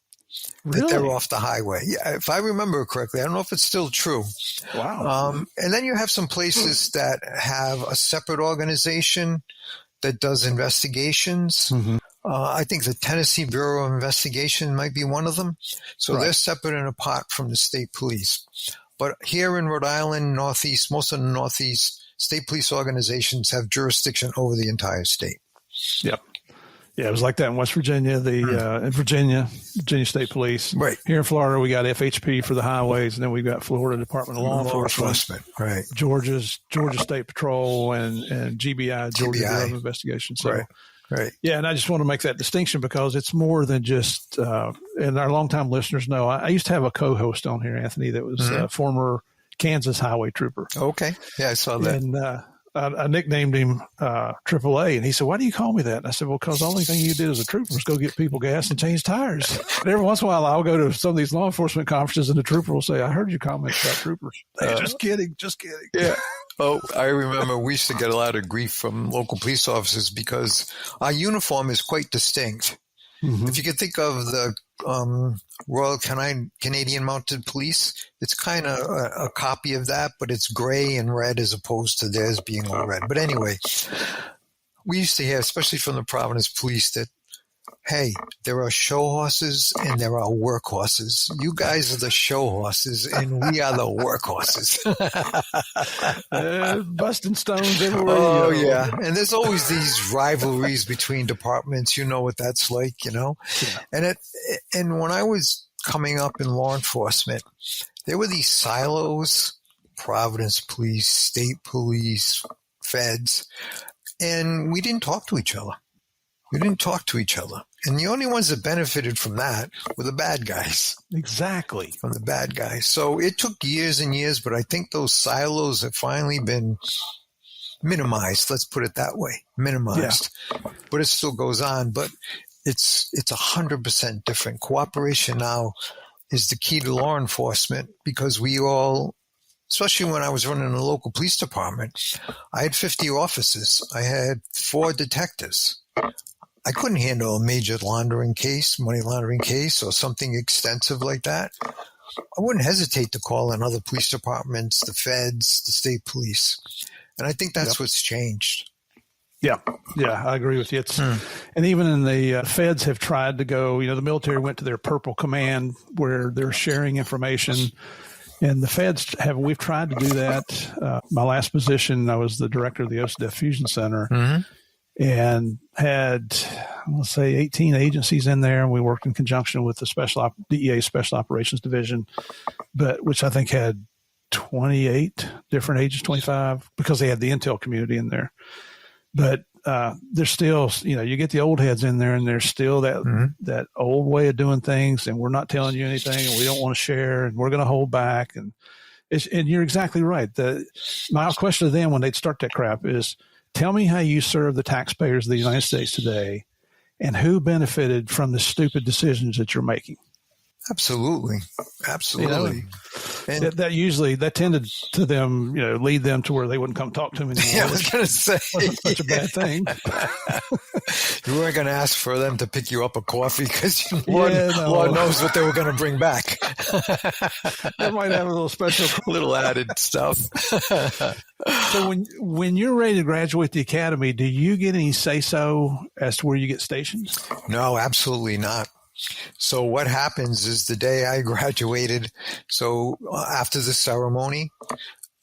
that they're off the highway. Yeah, if I remember correctly, I don't know if it's still true. Wow. And then you have some places that have a separate organization that does investigations. I think the Tennessee Bureau of Investigation might be one of them. So they're separate and apart from the state police. But here in Rhode Island, Northeast, most of the Northeast, state police organizations have jurisdiction over the entire state. Yep. Yeah, it was like that in West Virginia, in Virginia State Police. Right. Here in Florida, we got FHP for the highways, and then we've got Florida Department of Law Enforcement. Right. Georgia State Patrol and GBI, Georgia Bureau of Investigation. So, Right. Yeah, and I just want to make that distinction because it's more than just, and our longtime listeners know, I used to have a co-host on here, Anthony, that was a former Kansas highway trooper. Okay. Yeah, I saw that. And I nicknamed him AAA, and he said, "Why do you call me that?" And I said, "Well, because the only thing you did as a trooper was go get people gas and change tires." And every once in a while, I'll go to some of these law enforcement conferences, and the trooper will say, "I heard your comments about troopers." Hey, just kidding. Yeah. Oh, I remember we used to get a lot of grief from local police officers because our uniform is quite distinct. If you could think of the Royal Canadian Mounted Police, it's kind of a copy of that, but it's gray and red as opposed to theirs being all red. But anyway, we used to hear, especially from the Providence Police, that, hey, there are show horses and there are work horses. You guys are the show horses and we are the work horses. Busting stones everywhere. Oh, yeah. And there's always these rivalries between departments. You know what that's like, you know? Yeah. And when I was coming up in law enforcement, there were these silos, Providence Police, State Police, Feds, and we didn't talk to each other. And the only ones that benefited from that were the bad guys. Exactly. From the bad guys. So it took years and years, but I think those silos have finally been minimized. Let's put it that way. Minimized. Yeah. But it still goes on. But it's 100% different. Cooperation now is the key to law enforcement because we all, especially when I was running a local police department, I had 50 officers. I had 4 detectives. I couldn't handle a major laundering case, money laundering case, or something extensive like that. I wouldn't hesitate to call in other police departments, the feds, the state police. And I think that's what's changed. Yeah, I agree with you. And even in the feds have tried to go, the military went to their Purple Command where they're sharing information. And the feds we've tried to do that. My last position, I was the director of the OCDEF Fusion Center. And had, let's say, 18 agencies in there, and we worked in conjunction with the DEA Special Operations Division, which I think had 28 different ages, 25, because they had the Intel community in there. But there's still, you get the old heads in there, and there's still that old way of doing things, and we're not telling you anything, and we don't want to share, and we're going to hold back. And you're exactly right. My question to them when they'd start that crap is, tell me how you serve the taxpayers of the United States today, and who benefited from the stupid decisions that you're making. Absolutely. And that tended to them, lead them to where they wouldn't come talk to me anymore. Yeah, I was going to say. It wasn't such a bad thing. You weren't going to ask for them to pick you up a coffee because Lord knows what they were going to bring back. They might have a little special, little added stuff. So when you're ready to graduate the academy, do you get any say-so as to where you get stationed? No, absolutely not. So what happens is the day I graduated, so after the ceremony,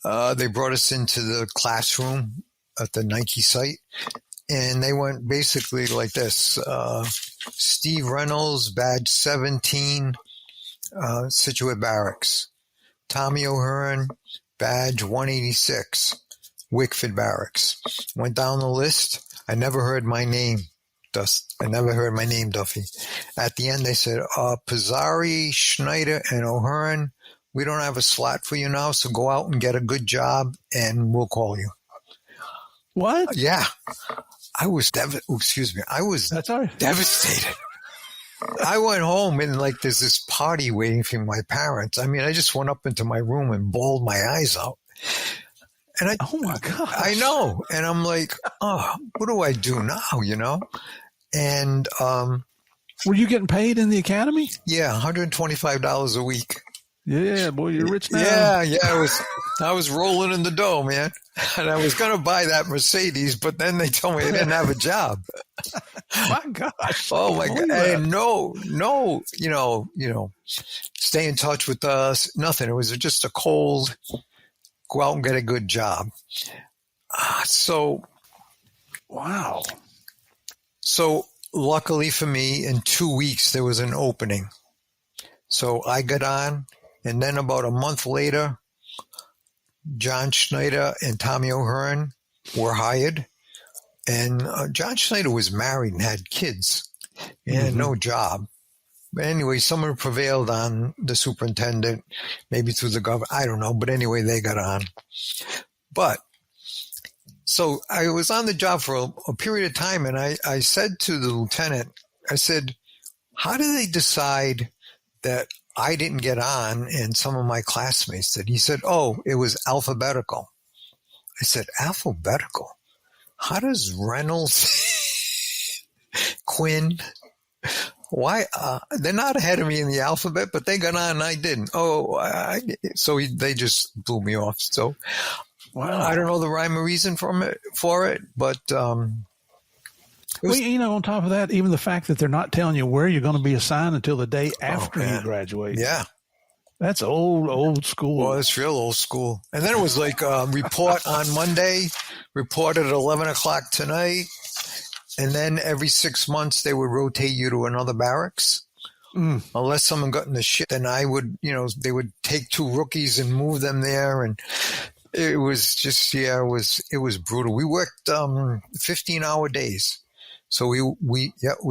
they brought us into the classroom at the Nike site, and they went basically like this. Steve Reynolds, badge 17, Situate Barracks. Tommy O'Hearn, badge 186, Wickford Barracks. Went down the list. I never heard my name. Duffy. At the end, they said, Pesare, Schneider, and O'Hearn, we don't have a slot for you now, so go out and get a good job, and we'll call you. What? Yeah. I was devastated. I went home, and there's this party waiting for my parents. I mean, I just went up into my room and bawled my eyes out. And oh my God. I know. And I'm like, what do I do now, And were you getting paid in the academy? Yeah, $125 a week. Yeah, boy, you're rich now. Yeah, I was rolling in the dough, man. And I was going to buy that Mercedes, but then they told me I didn't have a job. My gosh. Oh my God. And no, stay in touch with us. Nothing. It was just a cold, go out and get a good job. Wow. So luckily for me, in 2 weeks, there was an opening. So I got on, and then about a month later, John Schneider and Tommy O'Hearn were hired. And John Schneider was married and had kids. He had no job. But anyway, someone prevailed on the superintendent, maybe through the government. I don't know. But anyway, they got on. But so I was on the job for a period of time, and I said to the lieutenant, I said, how do they decide that I didn't get on and some of my classmates did? He said, it was alphabetical. I said, alphabetical? How does Reynolds, Quinn, why? They're not ahead of me in the alphabet, but they got on and I didn't. So they just blew me off. So wow. I don't know the rhyme or reason for it, but on top of that, even the fact that they're not telling you where you're going to be assigned until the day after you graduate. Yeah. That's old school. Well, it's real old school. And then it was like report on Monday, report at 11 o'clock tonight. And then every 6 months they would rotate you to another barracks. Unless someone got in the shit, then I would, they would take 2 rookies and move them there. And it was just, it was brutal. We worked 15-hour days. So we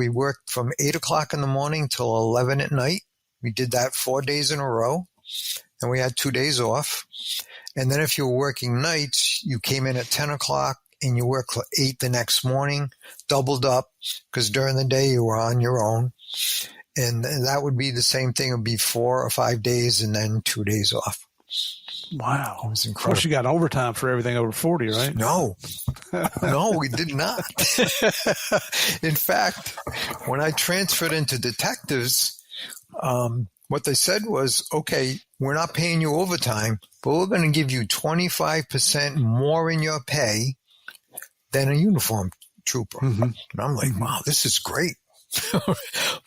worked from 8 o'clock in the morning till 11 at night. We did that 4 days in a row, and we had 2 days off. And then if you were working nights, you came in at 10 o'clock and you worked till 8 the next morning, doubled up, because during the day you were on your own. And that would be the same thing. It would be 4 or 5 days and then 2 days off. Wow. It was incredible. Of course, you got overtime for everything over 40, right? No, we did not. In fact, when I transferred into detectives, what they said was, okay, we're not paying you overtime, but we're going to give you 25% more in your pay than a uniform trooper. And I'm like, wow, this is great.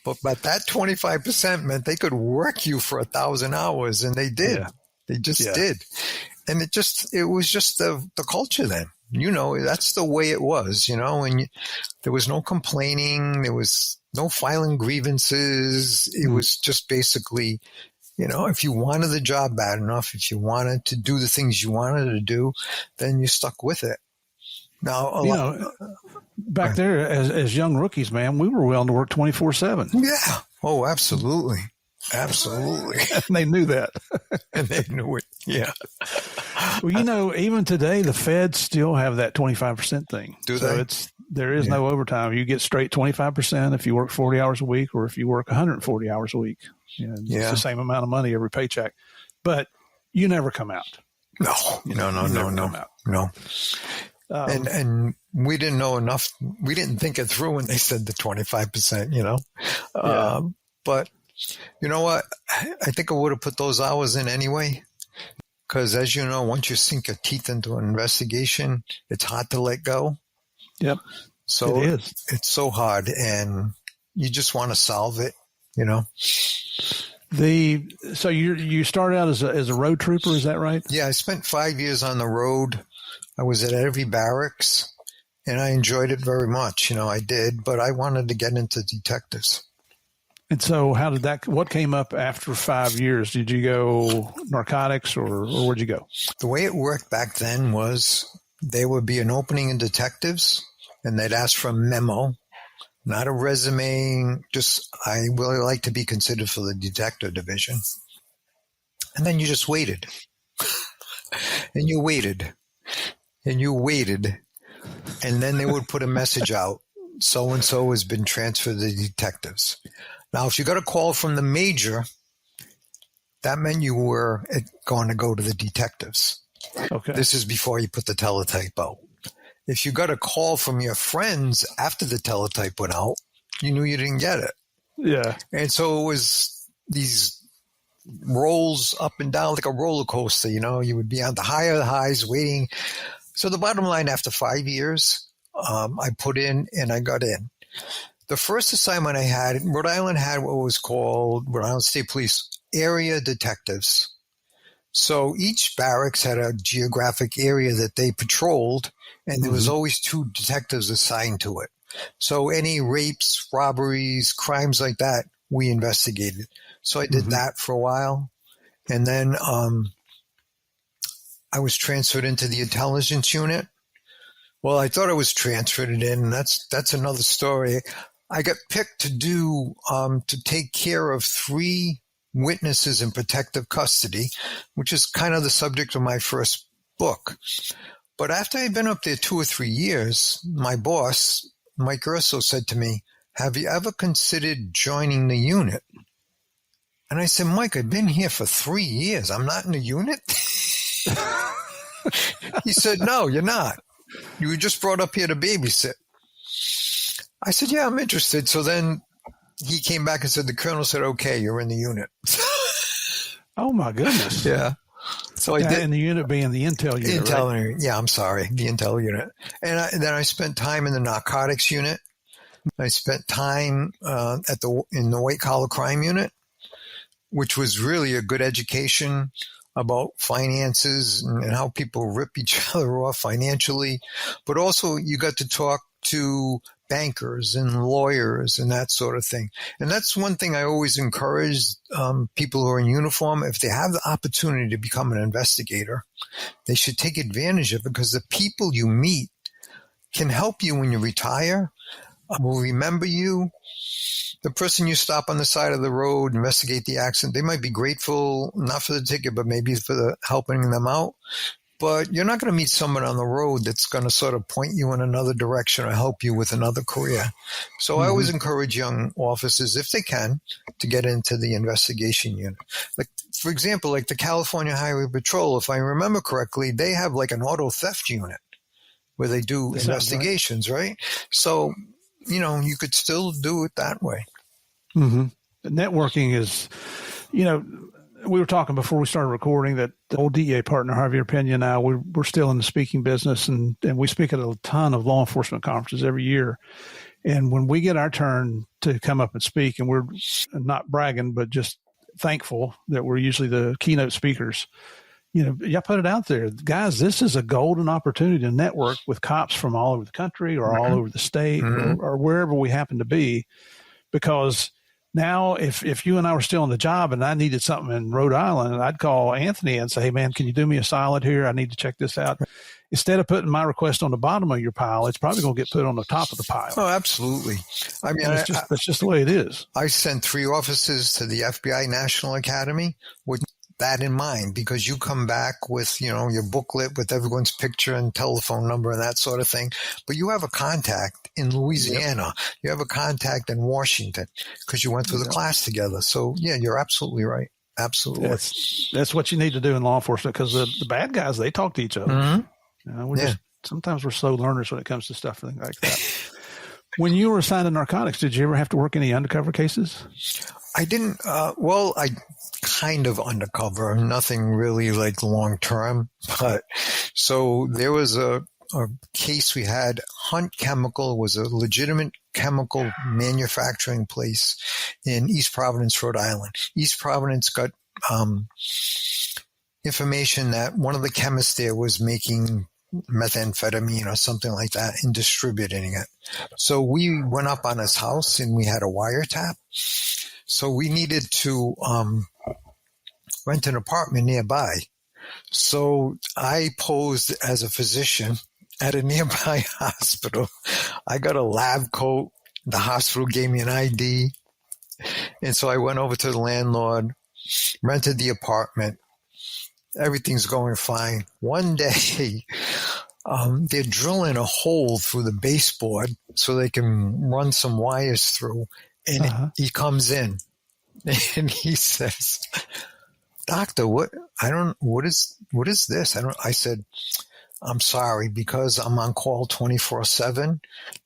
but that 25% meant they could work you for 1,000 hours, and they did. Yeah. They just did. And it was just the culture then. That's the way it was, and there was no complaining. There was no filing grievances. It was just basically If you wanted the job bad enough, if you wanted to do the things you wanted to do, then you stuck with it. Now, back there as young rookies, man, we were willing to work 24/7. Yeah. Oh, absolutely. Absolutely. And they knew that. And they knew it. Yeah. Well, even today, the feds still have that 25% thing. Do they? So there is no overtime. You get straight 25% if you work 40 hours a week or if you work 140 hours a week. It's the same amount of money every paycheck. But you never come out. No. No. And we didn't know enough. We didn't think it through when they said the 25%, but you know what? I think I would have put those hours in anyway, because as you know, once you sink your teeth into an investigation, it's hard to let go. Yep. So it is. It's so hard, and you just want to solve it, So you started out as a road trooper, is that right? Yeah, I spent 5 years on the road. I was at every barracks, and I enjoyed it very much. I did, but I wanted to get into detectives. And so what came up after 5 years? Did you go narcotics or where'd you go? The way it worked back then was there would be an opening in detectives, and they'd ask for a memo, not a resume, just I really like to be considered for the detective division. And then you just waited. And you waited. And you waited. And then they would put a message out. So-and-so has been transferred to the detectives. Now, if you got a call from the major, that meant you were going to go to the detectives. Okay. This is before you put the teletype out. If you got a call from your friends after the teletype went out, you knew you didn't get it. Yeah. And so it was these rolls up and down like a roller coaster, you would be on the higher highs waiting. So the bottom line, after 5 years, I put in and I got in. The first assignment I had, Rhode Island had what was called Rhode Island State Police area detectives. So each barracks had a geographic area that they patrolled, and there was always 2 detectives assigned to it. So any rapes, robberies, crimes like that, we investigated. So I did that for a while. And then I was transferred into the intelligence unit. Well, I thought I was transferred in, and that's another story. I got picked to do to take care of 3 witnesses in protective custody, which is kind of the subject of my first book. But after I'd been up there 2 or 3 years, my boss, Mike Urso, said to me, "Have you ever considered joining the unit?" And I said, "Mike, I've been here for 3 years. I'm not in the unit." He said, "No, you're not. You were just brought up here to babysit." I said, "Yeah, I'm interested." So then he came back and said, the colonel said, "Okay, you're in the unit." Oh, my goodness. Yeah. So I did. And the unit being the intel unit. Intel right? unit. Yeah, I'm sorry. The intel unit. And then I spent time in the narcotics unit. I spent time in the white collar crime unit, which was really a good education about finances and how people rip each other off financially. But also you got to talk to bankers and lawyers and that sort of thing. And that's one thing I always encourage people who are in uniform. If they have the opportunity to become an investigator, they should take advantage of it, because the people you meet can help you when you retire, will remember you. The person you stop on the side of the road, investigate the accident, they might be grateful, not for the ticket, but maybe for the helping them out. But you're not going to meet someone on the road that's going to sort of point you in another direction or help you with another career. So I always encourage young officers, if they can, to get into the investigation unit. Like, for example, like the California Highway Patrol, if I remember correctly, they have like an auto theft unit where they do investigations, right? So, you could still do it that way. Mm-hmm. Networking is, we were talking before we started recording that the old DEA partner, Javier Pena, and I, we're still in the speaking business, and we speak at a ton of law enforcement conferences every year. And when we get our turn to come up and speak, and we're not bragging, but just thankful that we're usually the keynote speakers, y'all put it out there. Guys, this is a golden opportunity to network with cops from all over the country or all over the state or wherever we happen to be, because Now, if you and I were still on the job and I needed something in Rhode Island, I'd call Anthony and say, hey, man, can you do me a solid here? I need to check this out. Instead of putting my request on the bottom of your pile, it's probably going to get put on the top of the pile. Oh, absolutely. I mean, that's just the way it is. I sent 3 officers to the FBI National Academy with that in mind, because you come back with, your booklet with everyone's picture and telephone number and that sort of thing. But you have a contact in Louisiana. Yep. You have a contact in Washington because you went through the class together. So, yeah, you're absolutely right. Absolutely. That's what you need to do in law enforcement, because the bad guys, they talk to each other. Mm-hmm. Sometimes we're slow learners when it comes to stuff like that. When you were assigned to narcotics, did you ever have to work any undercover cases? I didn't. I kind of undercover, nothing really like long term. But so there was a case we had. Hunt Chemical was a legitimate chemical manufacturing place in East Providence, Rhode Island. East Providence got information that one of the chemists there was making methamphetamine or something like that and distributing it. So we went up on his house and we had a wiretap. So we needed to rent an apartment nearby. So I posed as a physician at a nearby hospital. I got a lab coat. The hospital gave me an ID. And so I went over to the landlord, rented the apartment. Everything's going fine. One day, they're drilling a hole through the baseboard so they can run some wires through. And he comes in and he says, "Doctor, what is this?" I said, "I'm sorry, because I'm on call 24/7.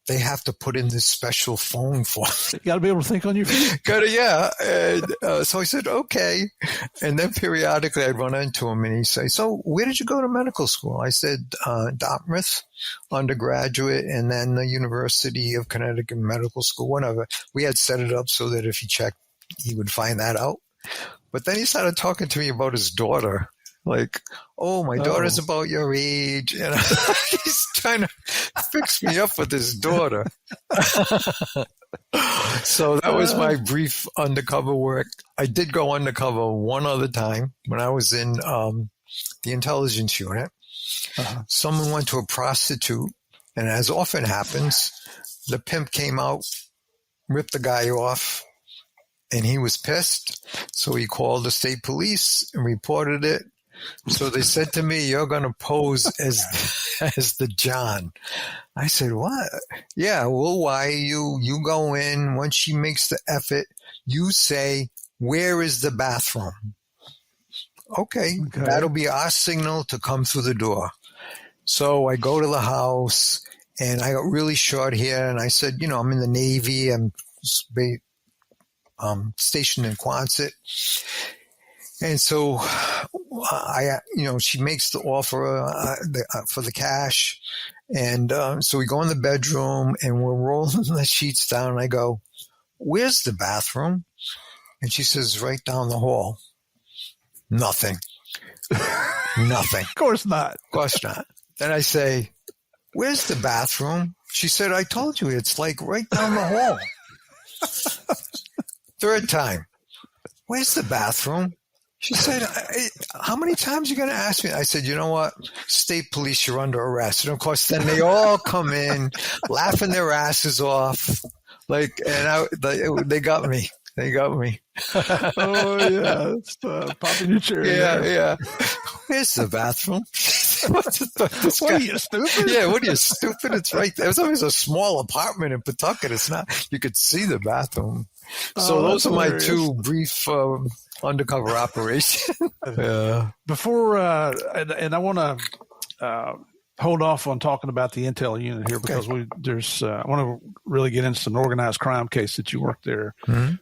They have to put in this special phone for me." You got to be able to think on your feet. Yeah. And, so I said, okay. And then periodically I'd run into him and he'd say, "So where did you go to medical school?" I said, Dartmouth, undergraduate, and then the University of Connecticut Medical School, whatever. We had set it up so that if he checked, he would find that out. But then he started talking to me about his daughter. Like, "Oh, my daughter's about your age." And he's trying to fix me up with his daughter. So that was my brief undercover work. I did go undercover one other time when I was in the intelligence unit. Someone went to a prostitute, and as often happens, the pimp came out, ripped the guy off, and he was pissed. So he called the state police and reported it. So they said to me, "You're going to pose as the John." I said, "What?" "Yeah, well, why? You go in. Once she makes the effort, you say, 'Where is the bathroom?'" Okay. That'll be our signal to come through the door. So I go to the house, and I got really short hair, and I said, "I'm in the Navy. I'm stationed in Quonset." And so she makes the offer for the cash. And so we go in the bedroom and we're rolling the sheets down. And I go, "Where's the bathroom?" And she says, "Right down the hall." Nothing. Nothing. Of course not. Of course not. Then I say, "Where's the bathroom?" She said, "I told you, it's like right down the hall." Third time, "Where's the bathroom?" She said, "How many times are you going to ask me?" I said, "You know what? State police, you're under arrest." And of course, then they all come in laughing their asses off. They got me. They got me. Oh, yeah. It's popping your cherry. Yeah. "Where's the bathroom?" What are you, stupid? Yeah, what are you, stupid? It's right there. It was always a small apartment in Pawtucket. It's not, you could see the bathroom. So those are my two brief undercover operations. Yeah. Before, and I want to hold off on talking about the intel unit here because I want to really get into some organized crime case that you worked there. Mm-hmm.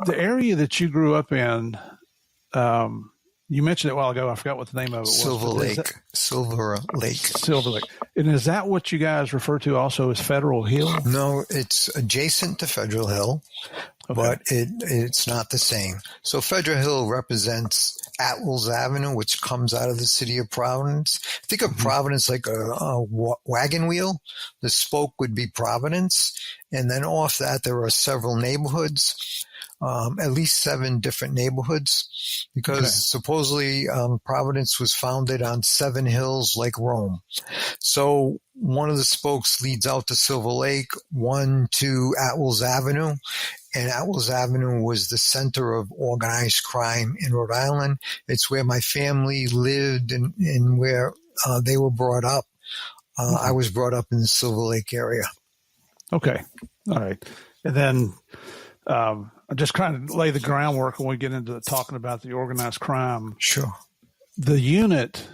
The area that you grew up in, you mentioned it a while ago. I forgot what the name of it was. Silver Lake. And is that what you guys refer to also as Federal Hill? No, it's adjacent to Federal Hill. but it's not the same. So Federal Hill represents Atwells Avenue, which comes out of the city of Providence. Think of Providence like a wagon wheel. The spoke would be Providence. And then off that, there are several neighborhoods, at least 7 different neighborhoods, because supposedly Providence was founded on 7 hills like Rome. So one of the spokes leads out to Silver Lake, one to Atwells Avenue. And Atwells Avenue was the center of organized crime in Rhode Island. It's where my family lived and where they were brought up. I was brought up in the Silver Lake area. Okay. All right. And then I'm just trying to lay the groundwork when we get into talking about the organized crime. Sure. The unit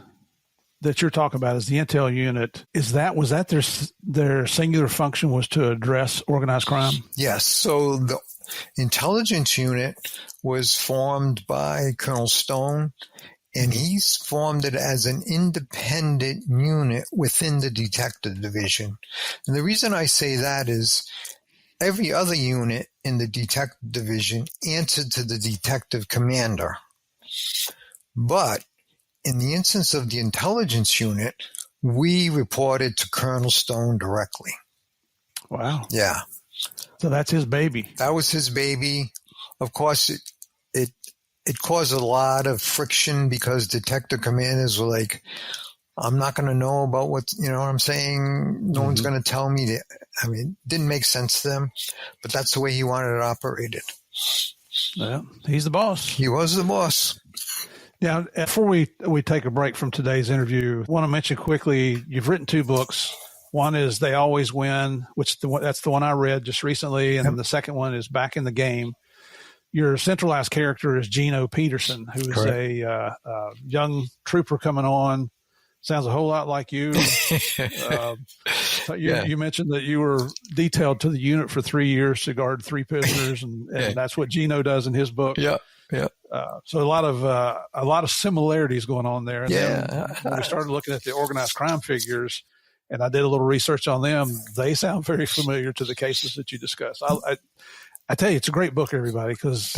that you're talking about is the intel unit. Was that their singular function was to address organized crime? Yes. So the intelligence unit was formed by Colonel Stone, and he's formed it as an independent unit within the detective division. And the reason I say that is every other unit in the detective division answered to the detective commander. But in the instance of the intelligence unit, we reported to Colonel Stone directly. Wow. Yeah. So that's his baby. That was his baby. Of course, it caused a lot of friction because detective commanders were like, I'm not going to know about what, you know what I'm saying? No one's going to tell me that. I mean, it didn't make sense to them, but that's the way he wanted it operated. Well, he's the boss. He was the boss. Now, before we take a break from today's interview, I want to mention quickly, you've written 2 books. One is They Always Win, that's the one I read just recently, and then the second one is Back in the Game. Your centralized character is Gino Peterson, who is a young trooper coming on. Sounds a whole lot like you. You mentioned that you were detailed to the unit for 3 years to guard 3 prisoners, and that's what Gino does in his book. Yeah. Yeah. So a lot of similarities going on there. And then when we started looking at the organized crime figures, and I did a little research on them, they sound very familiar to the cases that you discussed. I tell you, it's a great book, everybody, because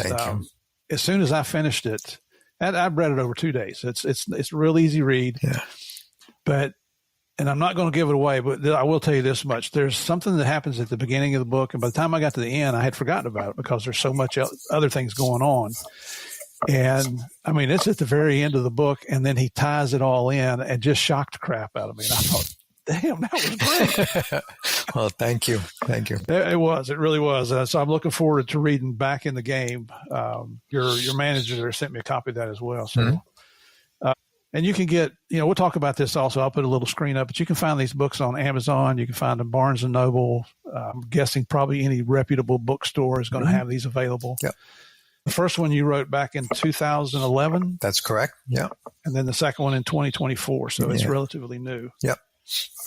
as soon as I finished it, and I've read it over 2 days. It's a real easy read. Yeah. And I'm not going to give it away, but I will tell you this much. There's something that happens at the beginning of the book, and by the time I got to the end, I had forgotten about it because there's so much other things going on. And, I mean, it's at the very end of the book, and then he ties it all in and just shocked the crap out of me. And I thought, damn, that was great. Well, thank you. Thank you. It was. It really was. So I'm looking forward to reading Back in the Game. Your manager there sent me a copy of that as well. So. And you can get, we'll talk about this also. I'll put a little screen up, but you can find these books on Amazon. You can find them Barnes & Noble. I'm guessing probably any reputable bookstore is going to have these available. Yep. The first one you wrote back in 2011. That's correct. Yeah. And then the second one in 2024. So it's relatively new. Yep.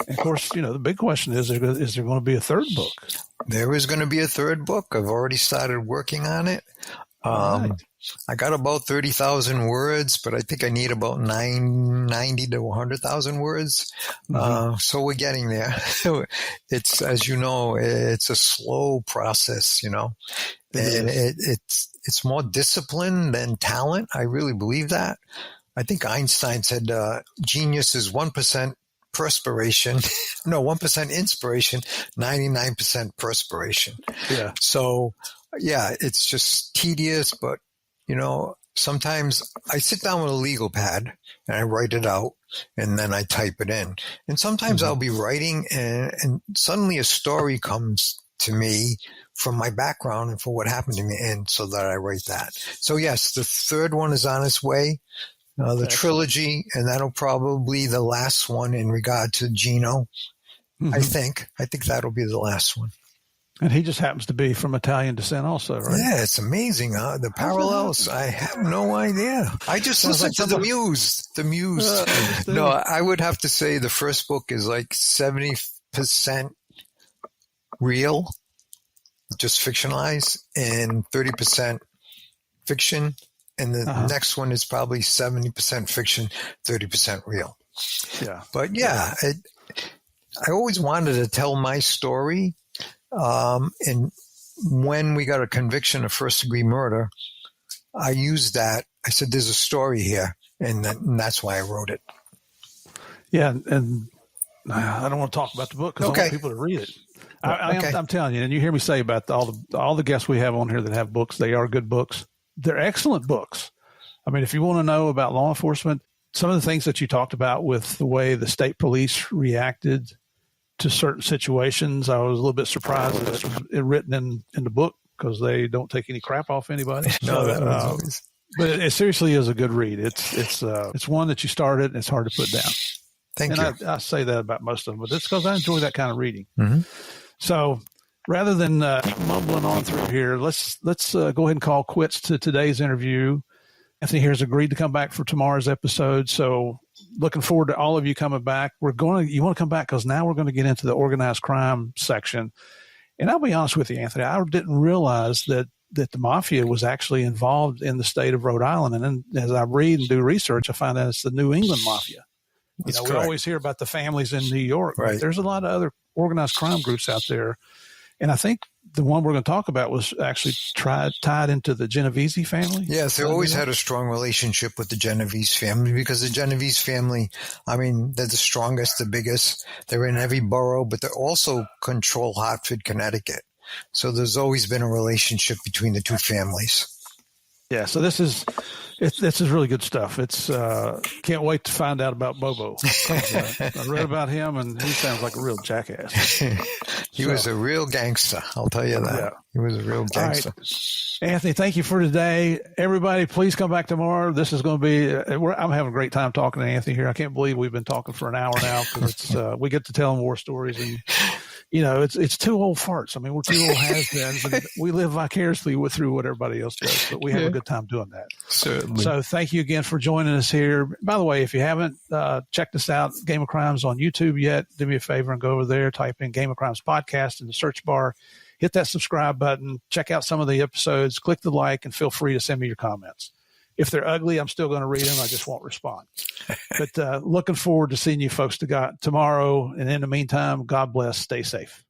And of course, the big question is there going to be a third book? There is going to be a third book. I've already started working on it. Right. I got about 30,000 words, but I think I need about 90 to 100,000 words. So we're getting there. It's, as you know, it's a slow process, and it's more discipline than talent. I really believe that. I think Einstein said, genius is 1% perspiration. No, 1% inspiration, 99% perspiration. Yeah. So, it's just tedious, but sometimes I sit down with a legal pad and I write it out and then I type it in. And sometimes I'll be writing and suddenly a story comes to me from my background and for what happened to me. And so that I write that. So yes, the third one is on its way, the trilogy, and that'll probably be the last one in regard to Gino. I think that'll be the last one. And he just happens to be from Italian descent also, right? Yeah, it's amazing. The parallels, I have no idea. I just listened to The Muse. The Muse. No, I would have to say the first book is like 70% real, just fictionalized, and 30% fiction. And the next one is probably 70% fiction, 30% real. Yeah. But I always wanted to tell my story. And when we got a conviction of first-degree murder, I used that. I said, there's a story here, and that's why I wrote it. Yeah, and I don't want to talk about the book because I want people to read it. I'm telling you, and you hear me say about all the guests we have on here that have books, they are good books. They're excellent books. I mean, if you want to know about law enforcement, some of the things that you talked about with the way the state police reacted to certain situations, I was a little bit surprised that it was written in the book because they don't take any crap off anybody. But it seriously is a good read. It's one that you started and it's hard to put down. Thank you. I say that about most of them, but it's because I enjoy that kind of reading. Mm-hmm. So rather than mumbling on through here, let's go ahead and call quits to today's interview. Anthony here has agreed to come back for tomorrow's episode. So looking forward to all of you coming back. You want to come back because now we're going to get into the organized crime section. And I'll be honest with you, Anthony, I didn't realize that the mafia was actually involved in the state of Rhode Island. And then as I read and do research, I find out it's the New England mafia. That's we always hear about the families in New York. Right. But there's a lot of other organized crime groups out there. And I think the one we're going to talk about was actually tied into the Genovese family. Yes, they always had a strong relationship with the Genovese family because the Genovese family, I mean, they're the strongest, the biggest. They're in every borough, but they also control Hartford, Connecticut. So there's always been a relationship between the two families. Yeah, so this is really good stuff. It's can't wait to find out about Bobo. I read about him, and he sounds like a real jackass. He was a real gangster. I'll tell you that. Yeah. He was a real gangster. Right. Anthony, thank you for today. Everybody, please come back tomorrow. This is going to be. I'm having a great time talking to Anthony here. I can't believe we've been talking for an hour now because we get to tell him war stories and. It's two old farts. I mean, we're two old has-beens, and we live vicariously through what everybody else does, but we have a good time doing that. Certainly. So thank you again for joining us here. By the way, if you haven't checked us out, Game of Crimes on YouTube yet, do me a favor and go over there, type in Game of Crimes Podcast in the search bar, hit that subscribe button, check out some of the episodes, click the like, and feel free to send me your comments. If they're ugly, I'm still going to read them. I just won't respond. But looking forward to seeing you folks tomorrow. And in the meantime, God bless. Stay safe.